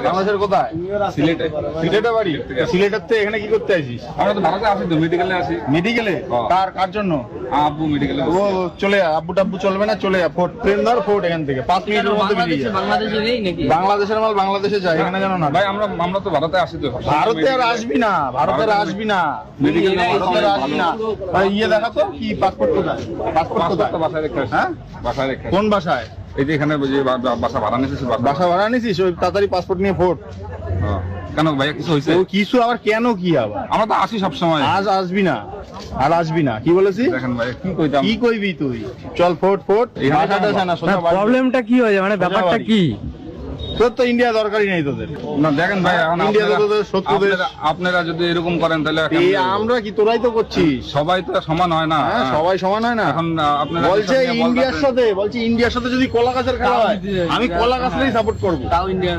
বাংলাদেশের কোথায়? সিলেটে। সিলেটে বাড়ি? সিলেটের থেকে এখানে কি করতে আসিস? আমরা তো ভারতে আসি তো, মেডিকেলে আসি। মেডিকেলে? কার জন্য? আব্বু মেডিকেলে। ও চলে যা, আব্বু টাব্বু চলবে না, চলে যা। ফোর্ট ট্রেন ধর, ফোর্ট এখান থেকে 5 মিনিটের মধ্যে বেরিয়ে যা। বাংলাদেশের মাল বাংলাদেশে যায়, এখানে জানো না? ভাই আমরা তো ভারতে আসি তো। ভারতে আর আসবি না, ভারতে আর আসবি না, ভারতে আর আসবি না। ভাই ইয়ে দেখা তো, কি পাসপোর্ট কোথায়? পাসপোর্ট কোথায়? তো বাসায় রেখে আসি। হ্যাঁ বাসায় রেখে আসি। কোন বাসায়? এই যে এখানে যে বাসা ভাড়া নিয়েছি, বাসা ভাড়া নিছিস? ওই তাড়াতাড়ি পাসপোর্ট নিয়ে ফোর্ট। কেন ভাইয়া কিছু হয়েছে? ও কিছু আবার কেন, কি আবার? আমরা তো আসি সবসময়। আজ আসবি না, আর আসবি না, কি বলেছি? দেখেন ভাই কি কইতাম। কি কইবি তুই? চল ফোর্ট ফোর্ট। ভাষাটা জানা, সোজা বাড়ি। প্রবলেমটা কি হয়েছে, মানে ব্যাপারটা কি? তোর তো ইন্ডিয়া দরকারই নেই তোদের। না দেখেন ভাই, এখন ইন্ডিয়া তো তোদের শত্রু দেশ। আপনারা যদি এরকম করেন তাহলে এখন এই আমরা কি, তোরাই তো করছিস। সবাই তো সমান হয় না। হ্যাঁ, সবাই সমান হয় না। এখন আপনারা বলছে যেসব নিয়ে ইন্ডিয়ার বলতেছেন- সাথে, বলছে ইন্ডিয়ার সাথে যদি কলা গাছের খেলা হয়, আমি কলা গাছটাই সাপোর্ট করবো। তাও ইন্ডিয়া